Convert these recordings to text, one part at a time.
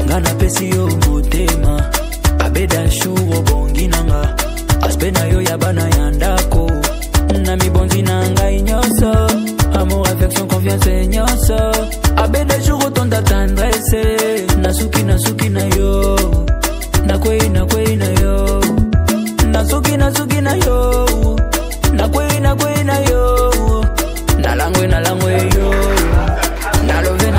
Ngana pesi yo motema abeda shuwo bonginanga aspena yo yabana yandako na mibonzi nanga inyoso amour affection confiance inyoso abeda shuwo tonda tendresse nasuki na yo nakwei na yo nasuki na yo nakwei na yo nalangwe yo nalove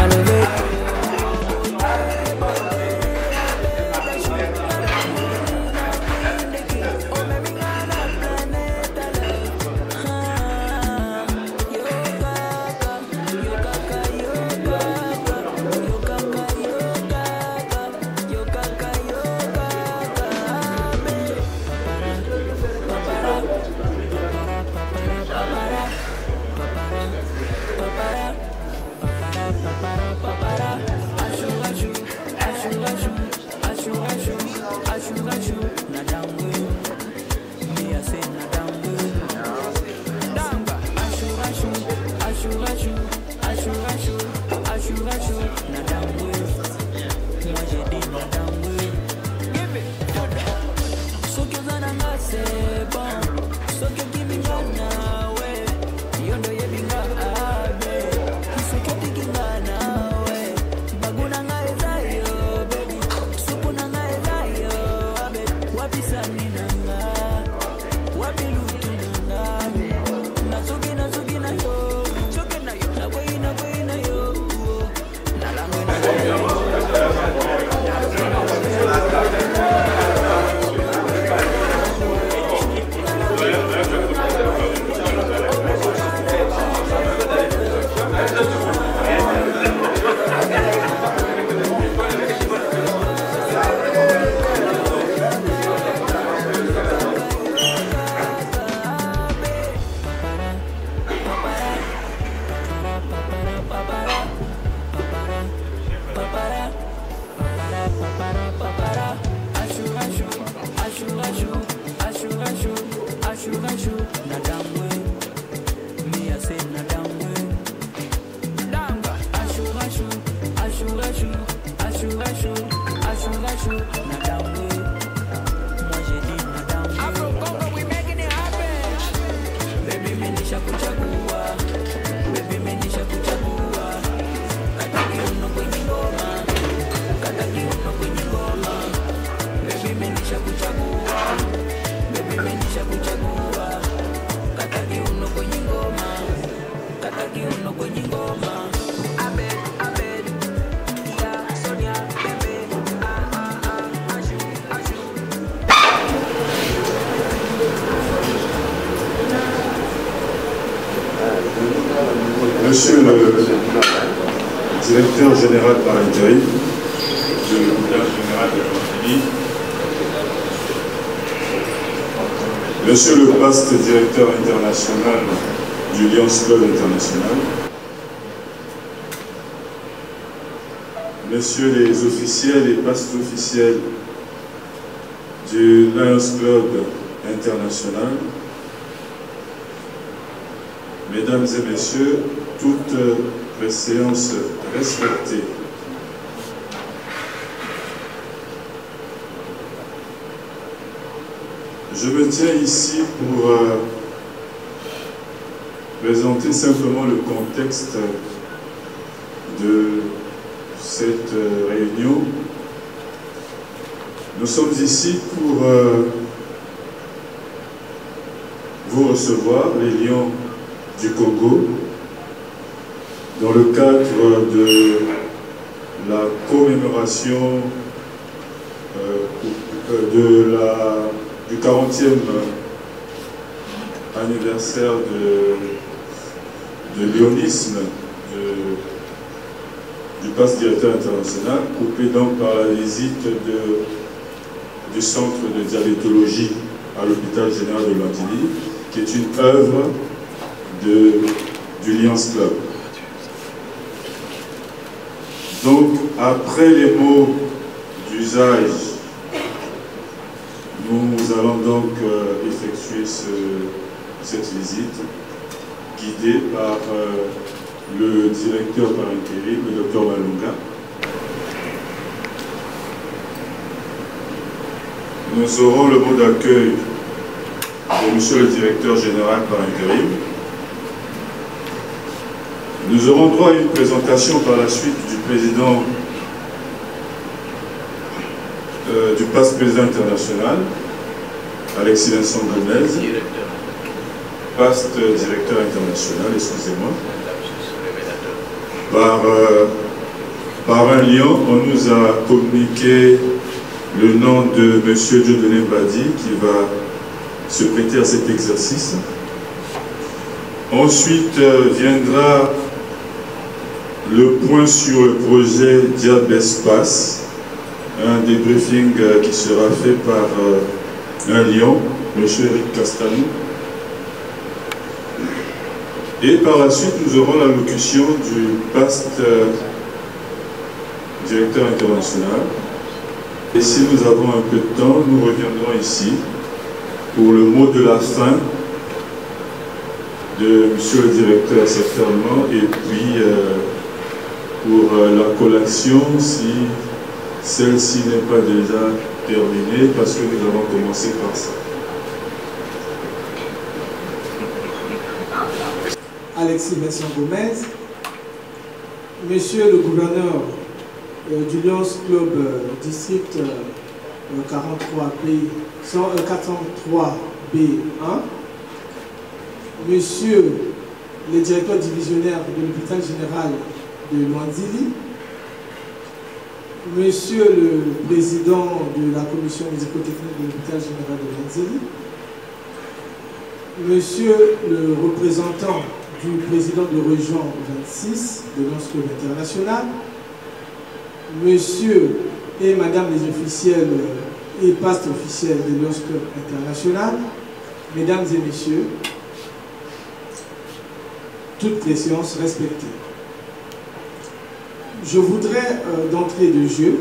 Monsieur le directeur général par intérim de l'hôpital général de Chantilly, Monsieur le vaste directeur international du Lions Club International, Messieurs les officiels et vastes officiels du Lions Club International, Mesdames et Messieurs, toutes préséances respectées. Je me tiens ici pour présenter simplement le contexte de cette réunion. Nous sommes ici pour vous recevoir, les Lions du Congo, dans le cadre de la commémoration du 40e anniversaire de lionisme du passe directeur international, coupé donc par la visite du centre de diabétologie à l'hôpital général de Lantilly, qui est une œuvre du Lions Club. Donc, après les mots d'usage, nous allons donc effectuer cette visite guidé par le directeur par intérim, le Dr Malunga. Nous aurons le mot d'accueil de Monsieur le directeur général par intérim. Nous aurons droit à une présentation par la suite du président du PAS président international, Alexis Vincent Gomez, PAS directeur international, excusez-moi. Par un lien, on nous a communiqué le nom de M. Dieudonné Badi qui va se prêter à cet exercice. Ensuite viendra le point sur le projet Diabespace, un débriefing qui sera fait par un lion, M. Eric Castanou. Et par la suite, nous aurons l'allocution du PAST directeur international. Et si nous avons un peu de temps, nous reviendrons ici pour le mot de la fin de Monsieur le directeur certainement, et puis pour la collation, si celle-ci n'est pas déjà terminée, parce que nous avons commencé par ça. Alexis Vincent Gomez, Monsieur le gouverneur du Lions Club District 403B1, Monsieur le directeur divisionnaire de l'hôpital général de Luanzili, Monsieur le président de la commission médico-technique de l'hôpital général de Luanzili, Monsieur le représentant du président de région 26 de Lions Club International, Monsieur et Madame les officiels et pastes officiels de Lions Club International, Mesdames et Messieurs, toutes les séances respectées. Je voudrais d'entrée de jeu,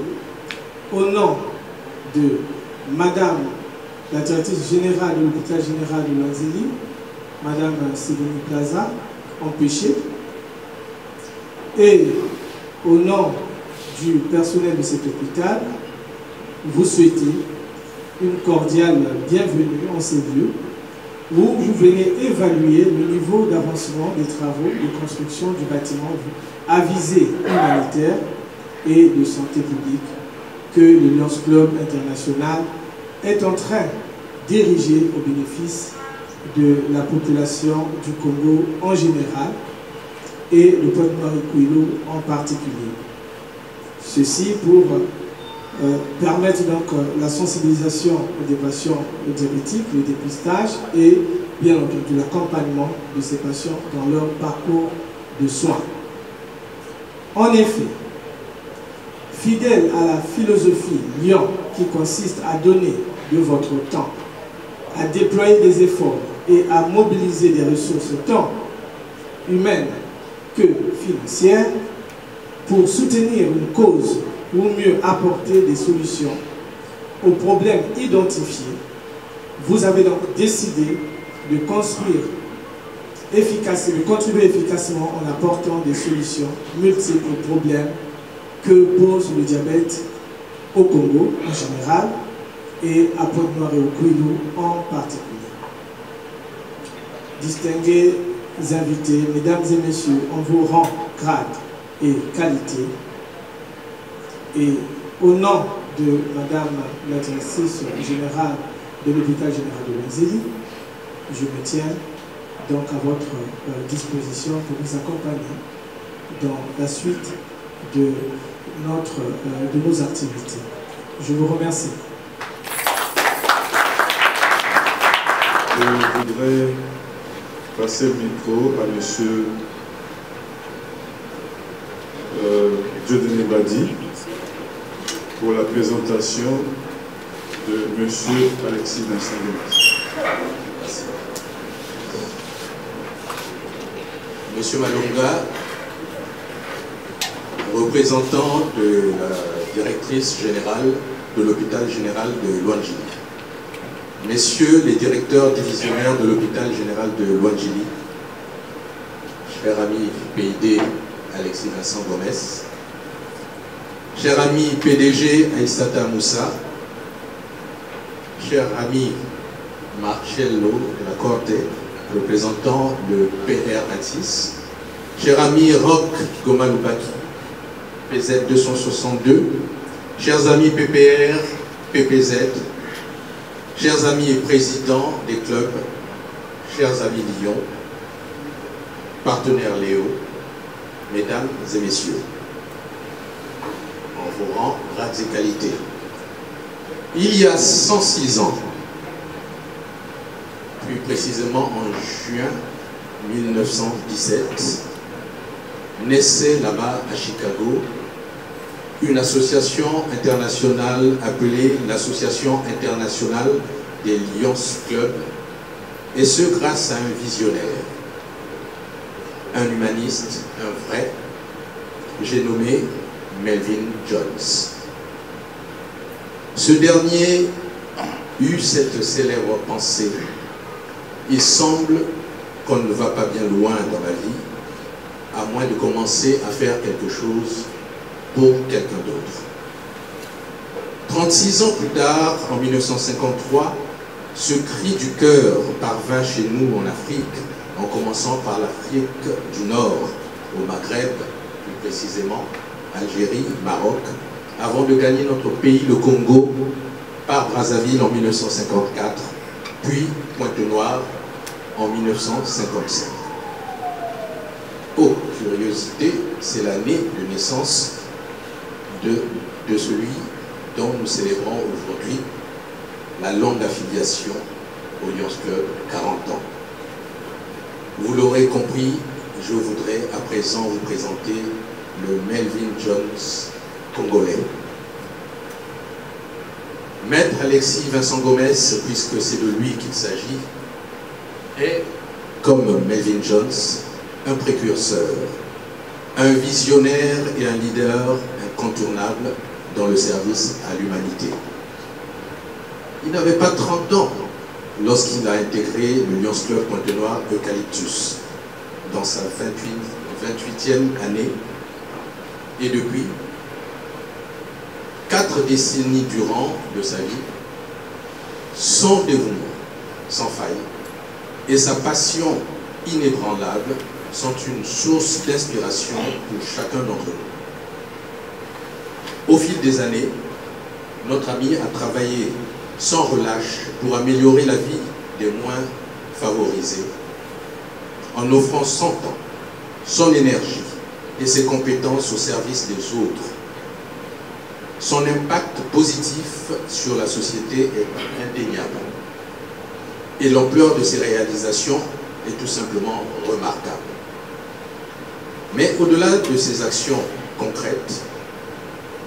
au nom de Madame la directrice générale de l'hôpital général de Luanzili, Madame Sidonie Plaza, empêchée, et au nom du personnel de cet hôpital, vous souhaitez une cordiale bienvenue en ces lieux où vous venez évaluer le niveau d'avancement des travaux de construction du bâtiment à visée humanitaire et de santé publique que le Lions Club International est en train d'ériger au bénéfice de la population du Congo en général et de Pointe-Noire-et-Kouilou en particulier. Ceci pour permettre donc la sensibilisation des patients diabétiques, le dépistage et bien entendu l'accompagnement de ces patients dans leur parcours de soins. En effet, fidèle à la philosophie Lyon qui consiste à donner de votre temps, à déployer des efforts et à mobiliser des ressources tant humaines que financières pour soutenir une cause ou mieux apporter des solutions aux problèmes identifiés, vous avez donc décidé de construire efficacement, de contribuer efficacement en apportant des solutions multiples aux problèmes que pose le diabète au Congo en général et à Pointe-Noire et au Kouilou en particulier. Distingués invités, mesdames et messieurs, on vous rend grade et qualité. Et au nom de Madame la directrice générale de l'hôpital général de Luanzili, je me tiens donc à votre disposition pour vous accompagner dans la suite de nos activités. Je vous remercie. Je voudrais passer le micro à M. Dieudonné Badi pour la présentation de M. Alexis Vincent Gomez. Merci. Monsieur Malunga, représentant de la directrice générale de l'hôpital général de Luanzili. Messieurs les directeurs divisionnaires de l'hôpital général de Luanzili, cher ami PID Alexis Vincent Gomez, cher ami PDG Aïssata Moussa, cher ami Marcello de la Corte, représentant le PR26, cher ami Roch Gomaloubaki, PZ 262, chers amis PPR, PPZ, chers amis et présidents des clubs, chers amis Lyon, partenaires Léo, mesdames et messieurs, en vos rangs, grades et qualités. Il y a 106 ans, plus précisément en juin 1917, naissait là-bas à Chicago une association internationale appelée l'Association internationale des Lions Clubs, et ce grâce à un visionnaire, un humaniste, un vrai, j'ai nommé Melvin Jones. Ce dernier eut cette célèbre pensée: il semble qu'on ne va pas bien loin dans la vie, à moins de commencer à faire quelque chose pour quelqu'un d'autre. 36 ans plus tard, en 1953, ce cri du cœur parvint chez nous en Afrique, en commençant par l'Afrique du Nord, au Maghreb, plus précisément Algérie, Maroc, avant de gagner notre pays, le Congo, par Brazzaville en 1954, puis Pointe-Noire en 1955. Oh, curiosité, c'est l'année de naissance de celui dont nous célébrons aujourd'hui la longue affiliation au Lions Club, 40 ans. Vous l'aurez compris, je voudrais à présent vous présenter le Melvin Jones congolais. Maître Alexis Vincent Gomez, puisque c'est de lui qu'il s'agit, est, comme Melvin Jones, un précurseur, un visionnaire et un leader incontournable dans le service à l'humanité. Il n'avait pas 30 ans lorsqu'il a intégré le Lions Club Pointe-Noire Eucalyptus dans sa 28e année, et depuis 4 décennies durant de sa vie, son dévouement sans faille et sa passion inébranlable sont une source d'inspiration pour chacun d'entre nous. Au fil des années, notre ami a travaillé sans relâche pour améliorer la vie des moins favorisés, en offrant son temps, son énergie et ses compétences au service des autres. Son impact positif sur la société est indéniable. Et l'ampleur de ses réalisations est tout simplement remarquable. Mais au-delà de ces actions concrètes,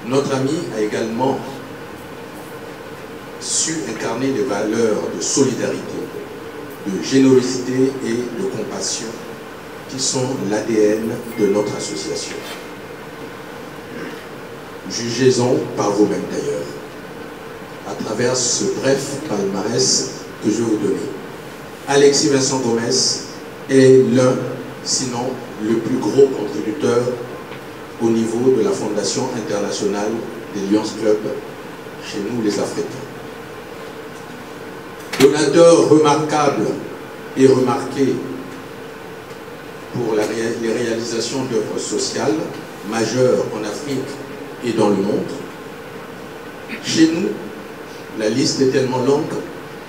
notre ami a également su incarner des valeurs de solidarité, de générosité et de compassion qui sont l'ADN de notre association. Jugez-en par vous-même d'ailleurs, à travers ce bref palmarès que je vais vous donner. Alexis Vincent Gomez est l'un, sinon le plus gros contributeur au niveau de la Fondation internationale des Lions Club chez nous les Africains. Donateur remarquable et remarqué pour les réalisations d'œuvres sociales majeures en Afrique et dans le monde. Chez nous, la liste est tellement longue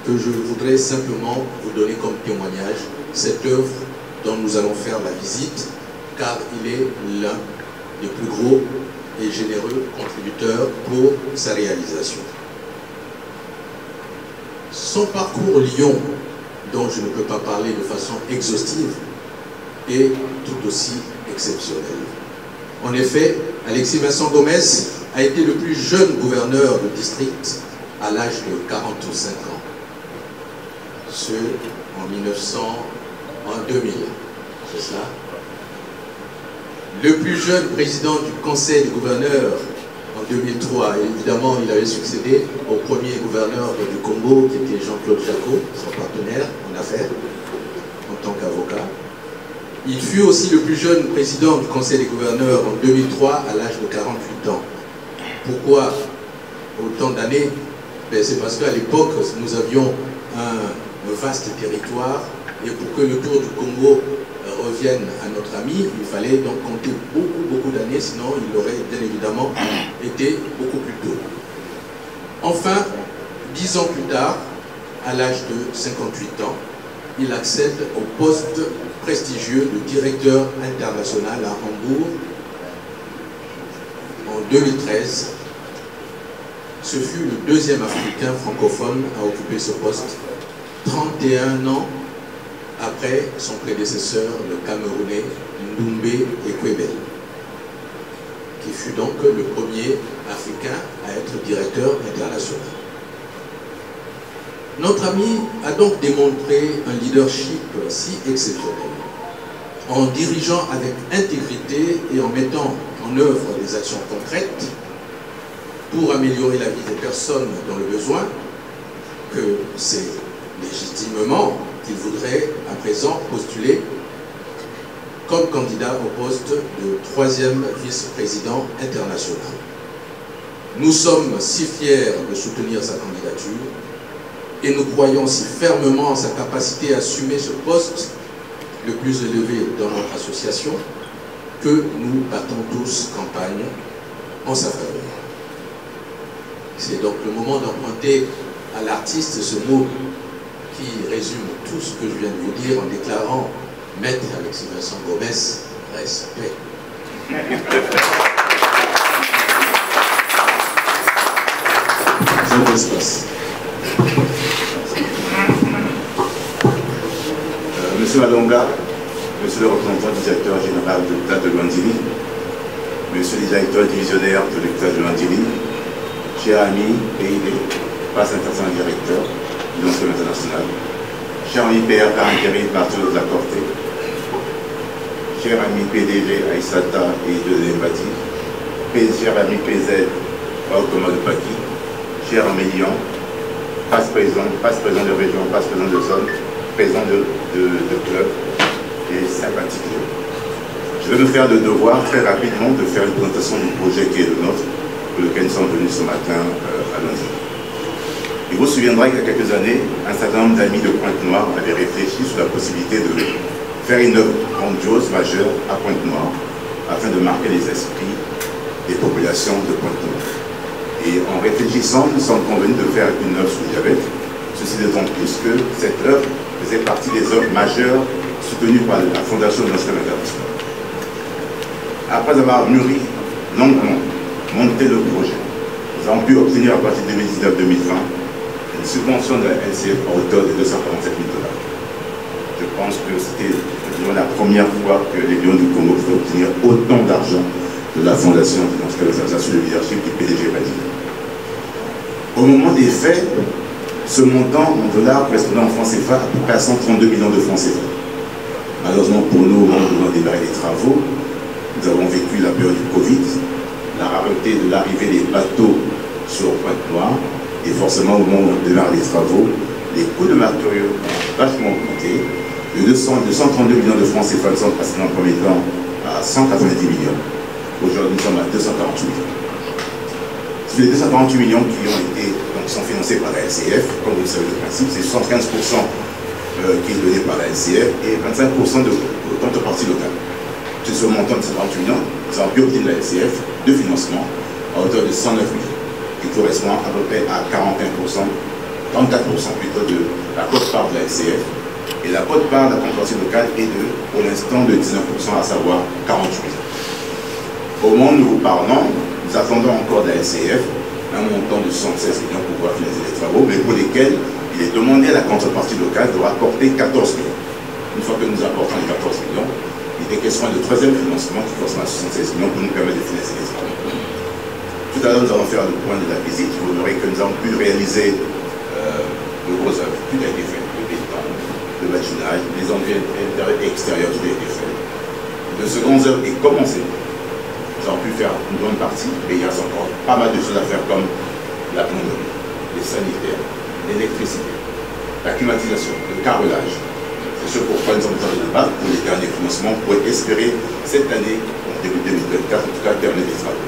que je voudrais simplement vous donner comme témoignage cette œuvre dont nous allons faire la visite, car il est l'un des plus gros et généreux contributeurs pour sa réalisation. Son parcours Lyon, dont je ne peux pas parler de façon exhaustive, est tout aussi exceptionnel. En effet, Alexis Vincent Gomez a été le plus jeune gouverneur de district à l'âge de 45 ans. Ce en 2000, c'est ça. Le plus jeune président du Conseil des gouverneurs en 2003, et évidemment il avait succédé au premier gouverneur du Congo qui était Jean-Claude Jacot, son partenaire en affaires, en tant qu'avocat. Il fut aussi le plus jeune président du Conseil des gouverneurs en 2003 à l'âge de 48 ans. Pourquoi autant d'années? C'est parce qu'à l'époque, nous avions un vaste territoire et pour que le tour du Congo revienne à notre ami, il fallait donc compter beaucoup d'années, sinon il aurait bien évidemment été beaucoup plus tôt. Enfin, 10 ans plus tard, à l'âge de 58 ans, il accède au poste prestigieux de directeur international à Hambourg. En 2013, ce fut le deuxième Africain francophone à occuper ce poste, 31 ans après son prédécesseur, le Camerounais Ndoumbe Ekwebel, qui fut donc le premier Africain à être directeur international. Notre ami a donc démontré un leadership si exceptionnel, en dirigeant avec intégrité et en mettant en œuvre des actions concrètes pour améliorer la vie des personnes dans le besoin, que c'est légitimement qu'il voudrait à présent postuler comme candidat au poste de 3e vice-président international. Nous sommes si fiers de soutenir sa candidature et nous croyons si fermement en sa capacité à assumer ce poste le plus élevé dans notre association que nous battons tous campagne en sa faveur. C'est donc le moment d'emprunter à l'artiste ce mot qui résume tout ce que je viens de vous dire en déclarant Maître Alexis Vincent Gomès, respect. Zone d'espace. Monsieur Malonga, Monsieur le représentant du directeur général de l'État de Luandili, Monsieur le directeur divisionnaire de l'État de Luandili, chers amis, PID, passe international directeur de l'Union internationale, cher ami PRK intérim Martin de la Corte, cher ami PDG Aïssata et de Zembati, cher ami PZ Baokoma de Paki, cher ami Lyon, passe-président de région, passe-président de zone, président de club et sympathique. Je vais me faire le devoir très rapidement de faire une présentation du projet qui est le nôtre, pour lequel nous sommes venus ce matin à lundi. Il vous souviendra qu'il y a quelques années, un certain nombre d'amis de Pointe-Noire avaient réfléchi sur la possibilité de faire une œuvre grandiose, majeure à Pointe-Noire, afin de marquer les esprits des populations de Pointe-Noire. Et en réfléchissant, nous sommes convenus de faire une œuvre sous diabète, ceci d'autant plus que cette œuvre faisait partie des œuvres majeures soutenues par la Fondation de l'Enseignement international. Après avoir mûri longuement, monté le projet, nous avons pu obtenir à partir de 2019-2020 une subvention de la LCF à hauteur de 247 000 $. Je pense que c'était la première fois que les Lions du Congo pouvaient obtenir autant d'argent de la Fondation de l'Enseignement international sous le leadership du PDG Badini. Au moment des faits, ce montant en dollars correspondant en francs CFA à peu près à 132 millions de francs CFA. Malheureusement pour nous, au moment où nous avons démarré les travaux, nous avons vécu la période du Covid, la rareté de l'arrivée des bateaux sur Pointe-Noire, et forcément au moment où on démarre les travaux, les coûts de matériaux ont vachement augmenté. De 232 millions de francs CFA, nous sommes passés dans le premier temps à 190 millions. Aujourd'hui, nous sommes à 248 millions. Sur les 248 millions qui ont été sont financés par la LCF, comme vous le savez le principe, c'est 75% qui est donné par la LCF et 25% de contrepartie locale. Sur ce montant de 148 millions, nous avons pu obtenir de la LCF de financement à hauteur de 109 millions, qui correspond à peu près à 34% plutôt de la quote-part de la LCF. Et la quote-part de la contrepartie locale est de, pour l'instant, de 19%, à savoir 48 millions. Au moment où nous vous parlons, nous attendons encore de la LCF un montant de 76 millions pour pouvoir financer les travaux, mais pour lesquels il est demandé à la contrepartie locale de rapporter 14 millions. Une fois que nous apportons les 14 millions, il est question de troisième financement qui correspond à 76 millions pour nous permettre de financer les travaux. Tout à l'heure, nous allons faire le point de la visite. Vous verrez que nous avons pu réaliser de gros œuvres. Tout a été fait, le béton, le bâtiment, les entrées intérieures et extérieures, tout a été fait. Le second œuvre est commencé. Nous avons pu faire une bonne partie, mais il y a encore pas mal de choses à faire comme la plomberie, les sanitaires, l'électricité, la climatisation, le carrelage. C'est ce pourquoi nous sommes dans le débat pour les derniers financements pour espérer cette année, en début 2024, en tout cas, terminer les travaux.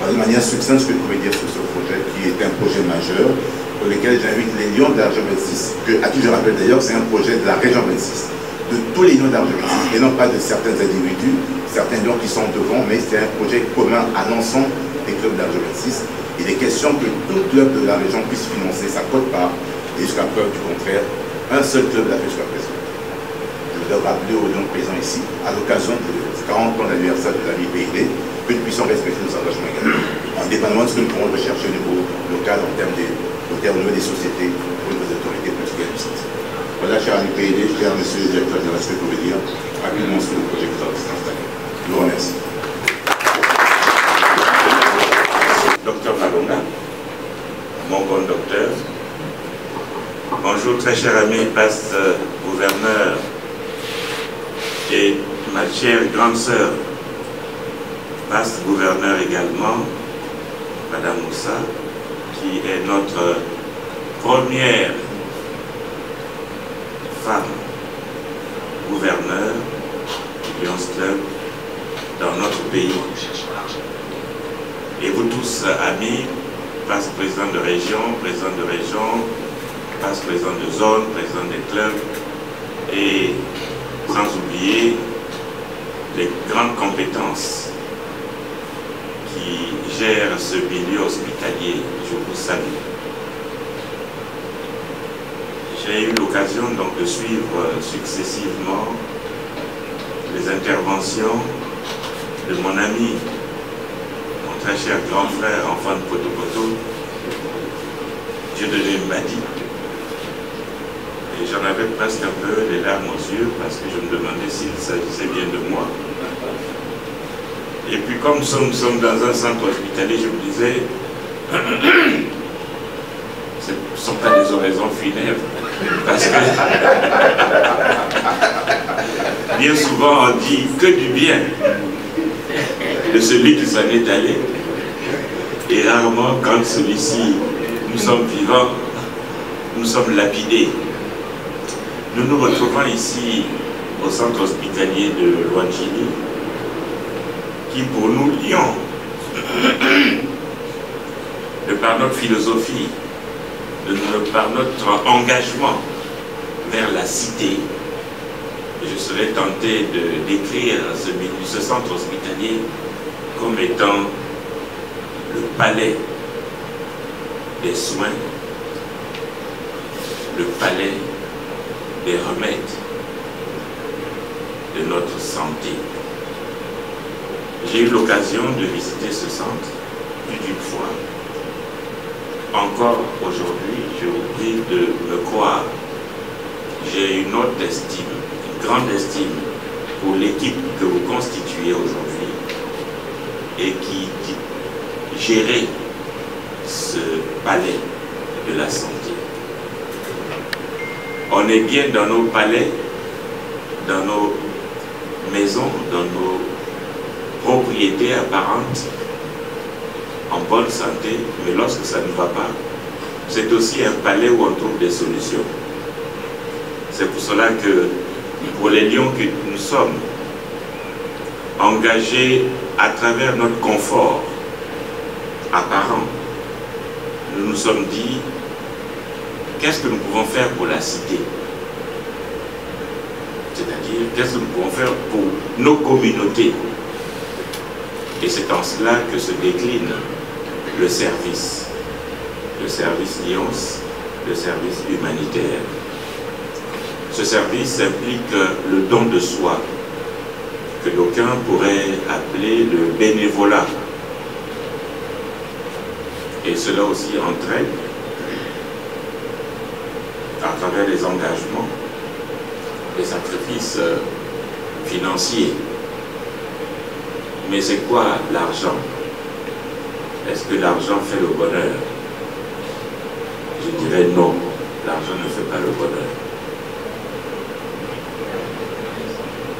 De manière succincte, ce que je pouvais dire sur ce projet, qui est un projet majeur, pour lequel j'invite les Lions de la région 26, à qui je rappelle d'ailleurs, c'est un projet de la région 26, de tous les Lions de la région 26, et non pas de certains individus, certains Lions qui sont devant, mais c'est un projet commun à l'ensemble des clubs de la région 26. Il est question que tout club de la région puisse financer sa quote-part, et jusqu'à preuve du contraire, un seul club l'a fait jusqu'à présent. Je voudrais rappeler aux Lions présents ici, à l'occasion de 40 ans d'anniversaire de la PID, que nous puissions respecter nos engagements également, indépendamment de ce que nous pourrons rechercher au niveau local en termes des sociétés, au niveau des autorités politiques et administratives. Voilà, cher ami PID, cher monsieur le directeur général, ce que je peux vous dire rapidement sur le projet que vous avez installé. Je vous remercie. Docteur Malonga, mon bon docteur, bonjour très cher ami passe gouverneur et ma chère grande sœur, passe gouverneur également, Madame Moussa, qui est notre première femme gouverneur du Lions Club dans notre pays. Et vous tous, amis, passe-président de région, passe-président de zone, président des clubs, et sans oublier les grandes compétences qui gèrent ce milieu hospitalier, je vous salue. J'ai eu l'occasion donc de suivre successivement les interventions de mon ami, très cher grand frère, enfant de Poto, Dieudonné Mbadi. Et j'en avais presque un peu les larmes aux yeux parce que je me demandais s'il s'agissait bien de moi. Et puis comme nous sommes dans un centre hospitalier, je me disais, ce ne sont pas des oraisons funèbres. Parce que bien souvent on dit que du bien de celui qui s'en est allé, et rarement quand celui-ci, nous sommes vivants, nous sommes lapidés. Nous nous retrouvons ici au centre hospitalier de Loanjili, qui pour nous Lions, de par notre philosophie, de par notre engagement vers la cité, je serais tenté de décrire ce centre hospitalier comme étant le palais des soins, le palais des remèdes de notre santé. J'ai eu l'occasion de visiter ce centre plus d'une fois. Encore aujourd'hui, je vous prie de me croire. J'ai une haute estime, une grande estime pour l'équipe que vous constituez aujourd'hui et qui gérait ce palais de la santé. On est bien dans nos palais, dans nos maisons, dans nos propriétés apparentes, en bonne santé, mais lorsque ça ne va pas, c'est aussi un palais où on trouve des solutions. C'est pour cela que, pour les Lions que nous sommes, engagés à travers notre confort apparent, nous nous sommes dit, qu'est-ce que nous pouvons faire pour la cité? C'est-à-dire, qu'est-ce que nous pouvons faire pour nos communautés? Et c'est en cela que se décline le service Lions, le service humanitaire. Ce service implique le don de soi, que d'aucuns pourraient appeler le bénévolat. Et cela aussi entraîne, à travers les engagements, les sacrifices financiers. Mais c'est quoi l'argent? Est-ce que l'argent fait le bonheur? Je dirais non, l'argent ne fait pas le bonheur.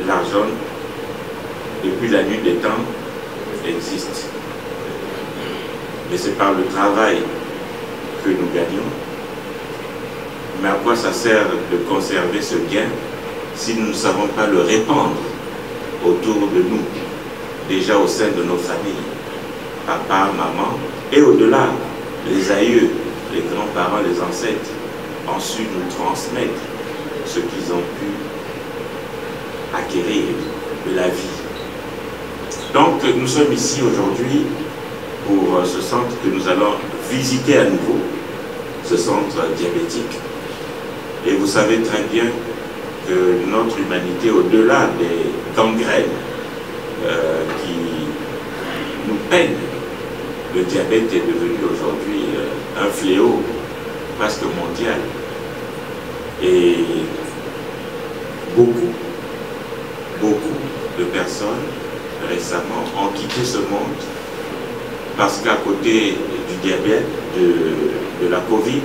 L'argent, depuis la nuit des temps, existe. Mais c'est par le travail que nous gagnons. Mais à quoi ça sert de conserver ce gain si nous ne savons pas le répandre autour de nous, déjà au sein de nos familles, papa, maman, et au-delà, les aïeux, les grands-parents, les ancêtres, ont su nous transmettre ce qu'ils ont pu acquérir de la vie. Donc nous sommes ici aujourd'hui pour ce centre que nous allons visiter à nouveau, ce centre diabétique. Et vous savez très bien que notre humanité, au-delà des gangrènes qui nous peinent, le diabète est devenu aujourd'hui un fléau presque mondial. Et beaucoup de personnes récemment ont quitté ce monde parce qu'à côté du diabète, de la Covid,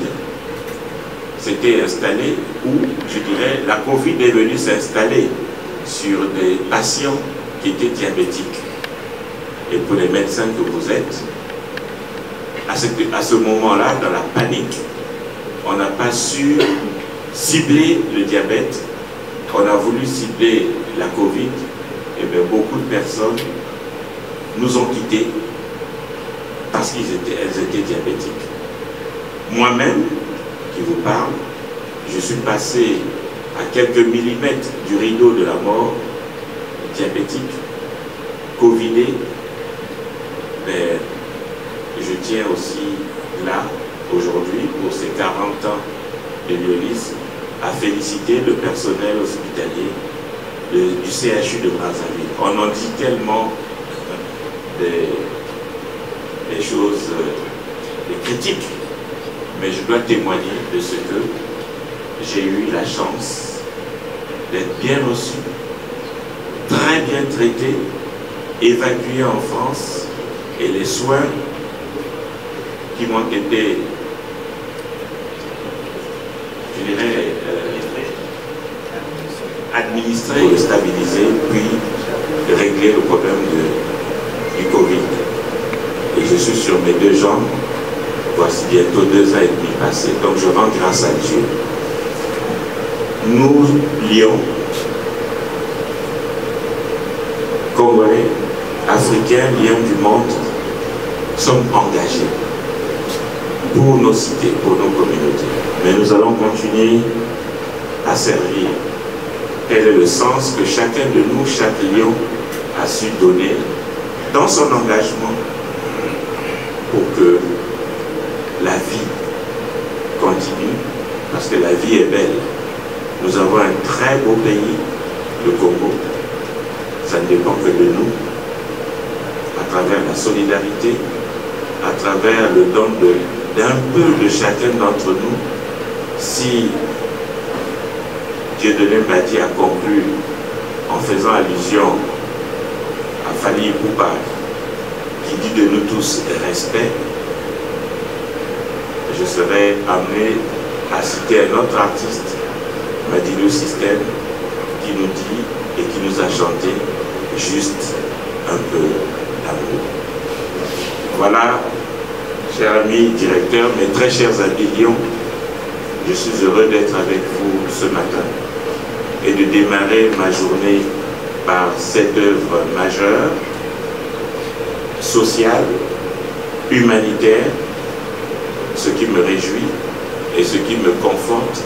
s'était installé, ou je dirais, la Covid est venue s'installer sur des patients qui étaient diabétiques. Et pour les médecins que vous êtes, à ce moment-là, dans la panique, on n'a pas su cibler le diabète, on a voulu cibler la Covid, et bien beaucoup de personnes nous ont quittés parce qu'elles étaient diabétiques. Moi-même, qui vous parle, je suis passé à quelques millimètres du rideau de la mort, diabétique, covidé, mais je tiens aussi là, aujourd'hui, pour ces 40 ans de Lyonis, à féliciter le personnel hospitalier du CHU de Brazzaville. On en dit tellement des choses, des critiques, mais je dois témoigner de ce que j'ai eu la chance d'être bien reçu, très bien traité, évacué en France, et les soins qui m'ont été, je dirais, administrés pour le stabiliser, puis régler le problème du Covid. Et je suis sur mes deux jambes, voici bientôt 2 ans et demi passés, donc je rends grâce à Dieu. Nous, Lions, Congolais, Africains, Lions du monde, sommes engagés pour nos cités, pour nos communautés. Mais nous allons continuer à servir. Quel est le sens que chacun de nous, chaque lion, a su donner dans son engagement pour que la vie continue, parce que la vie est belle. Nous avons un très beau pays, le Congo. Ça ne dépend que de nous, à travers la solidarité, à travers le don d'un peu de chacun d'entre nous. Si Dieudonné Mbadi a conclu en faisant allusion à Fally Ipupa, qui dit de nous tous respect, je serai amené à citer un autre artiste, Madilu System, qui nous dit et qui nous a chanté juste un peu d'amour. Voilà, chers amis directeurs, mes très chers amis Lions, je suis heureux d'être avec vous ce matin et de démarrer ma journée par cette œuvre majeure, sociale, humanitaire, ce qui me réjouit et ce qui me conforte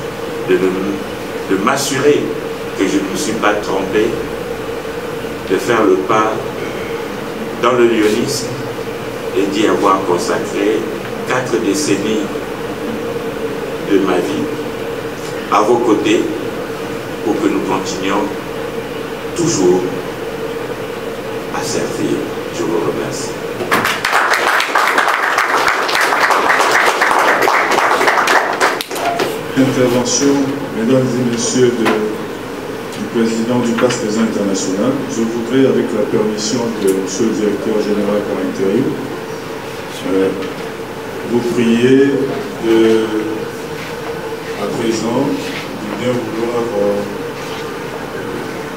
de m'assurer que je ne me suis pas trompé, de faire le pas dans le lyonisme et d'y avoir consacré 4 décennies de ma vie à vos côtés pour que nous continuions toujours à servir. Je vous remercie. Intervention, mesdames et messieurs du président du PAS Présent International. Je voudrais, avec la permission de monsieur le directeur général par intérim, vous prier à présent de bien vouloir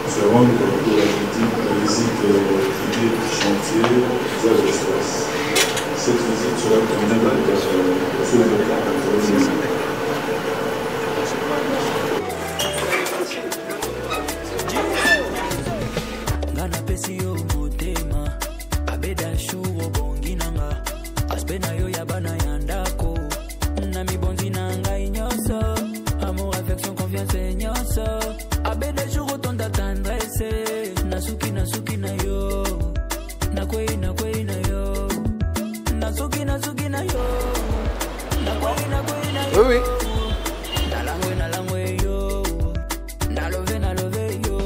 se rendre pour la visite guidée du chantier vers l'espace. Cette visite sera conduite par monsieur le directeur. nyonso abeda jour tonda tendresse nasuki nasuki na yo nakwei nakwei na yo nasuki nasuki na yo nakwei nakwei na yo. Oui, oui. Nalangwe yo nalove nalove yo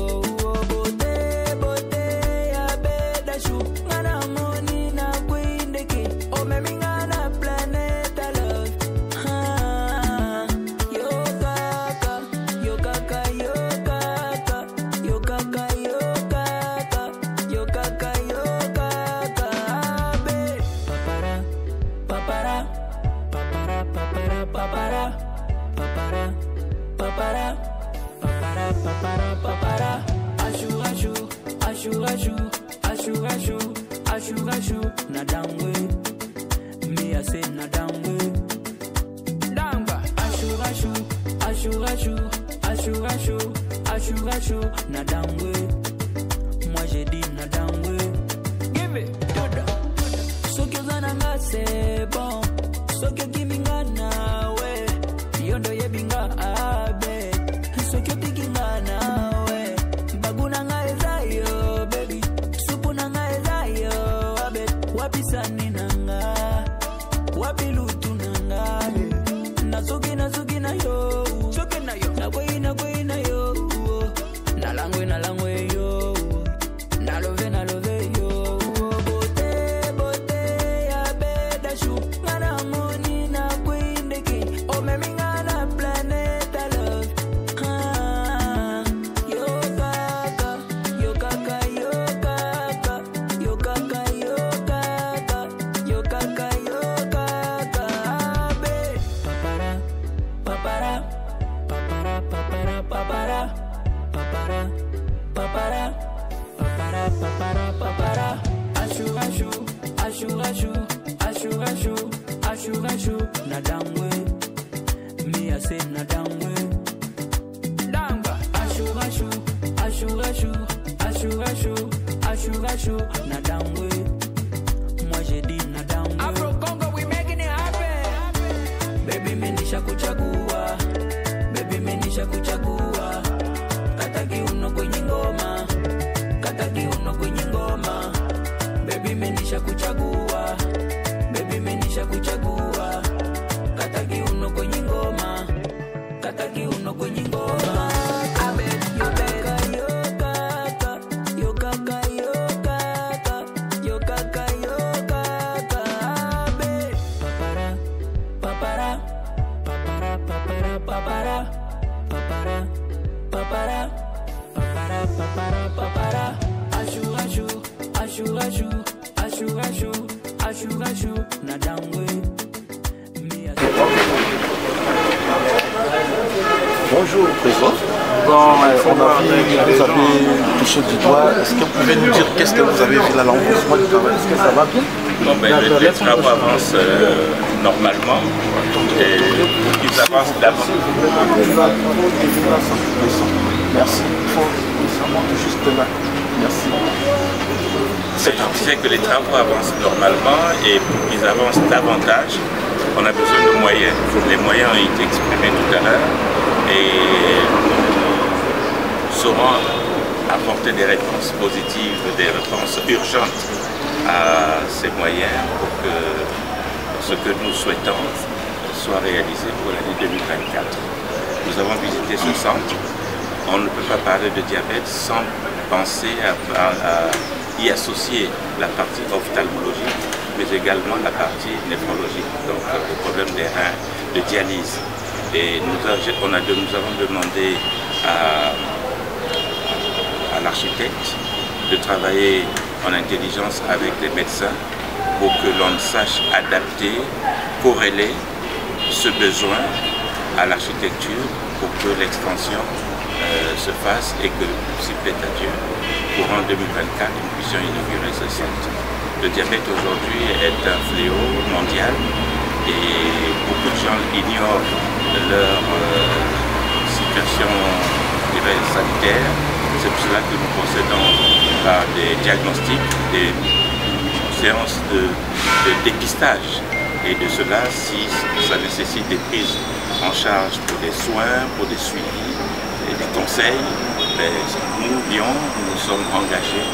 bote bote abeda shu ngana moni na kwindeki o meminga na planet love. Yo kaka yo kaka yo kaka yo kaka yo kaka yo kaka yo kaka be papara papara papara papara papara papara papara papara papara ashu ashu ashu ashu ashu ashu ashu ashu nadangwe me I say nadangwe danga ashu ashu ashu ashu ashu ashu ashu ashu nadangwe moi j'ai dit nadangwe give it doda sokyo zananga c'est bon sokyo kimingana we yondo yebinga abe sokyo tikingana we baguna ngaezayo baby supu na ngaezayo abe wapisani nanga wapilutu nanga nasuki nasuki na yo soke na yo nakwei na yo nalangwe yo nalove nalove yo bote bote abeda shu ngana moni na kwindeki o meminga na planet love. Yo kaka yo kaka yo kaka yo kaka yo kaka yo kaka yo kaka be papara papara papara papara papara papara papara papara papara ashu ashu ashu ashu ashu ashu ashu ashu nadangwe me I say nadangwe danga ashu ashu ashu ashu ashu ashu ashu ashu nadangwe moi j'ai dit nadangwe Afro Congo we making it happen baby me nisha kuchagua baby me nisha kuchagua kataki uno kwenye ngoma kataki uno kwenye ngoma baby me nisha kuchagua baby me nisha kuchagua kataki uno kwenye ngoma kataki uno kwenye ngoma abe yo kaka yo kaka yo kaka yo kaka yo kaka yo kaka abe papara papara papara papara papara papara papara papara papara ashu ashu ashu ashu ashu ashu ashu ashu nadangwe. Bonjour, président. Bon, on a vu que vous avez touché du doigt. Est-ce que vous pouvez nous dire qu'est-ce que vous avez vu là, l'embauchement du travail? Est-ce que ça va bien? Bon, ben, les travaux avancent normalement et ils avancent d'avant. Merci. Il faut juste là. Merci. Je sais que les travaux avancent normalement et pour qu'ils avancent davantage, on a besoin de moyens. Les moyens ont été exprimés tout à l'heure et nous saurons apporter des réponses positives, des réponses urgentes à ces moyens pour que ce que nous souhaitons soit réalisé pour l'année 2024. Nous avons visité ce centre. On ne peut pas parler de diabète sans penser à y associer la partie ophtalmologique, mais également la partie néphrologique, donc le problème des reins, de dialyse. Et nous avons demandé à l'architecte de travailler en intelligence avec les médecins pour que l'on sache adapter, corréler ce besoin à l'architecture pour que l'extension se fasse et que, s'il plaît à Dieu, courant 2024, nous puissions inaugurer ce centre. Le diabète aujourd'hui est un fléau mondial et beaucoup de gens ignorent leur situation sanitaire. C'est pour cela que nous procédons par des diagnostics, des séances de dépistage. Et de cela, si ça nécessite des prises en charge pour des soins, pour des suivis, conseil, nous, Lyon, nous sommes engagés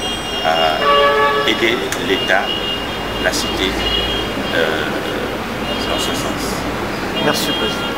à aider l'État, la cité, dans ce sens. Merci, Président.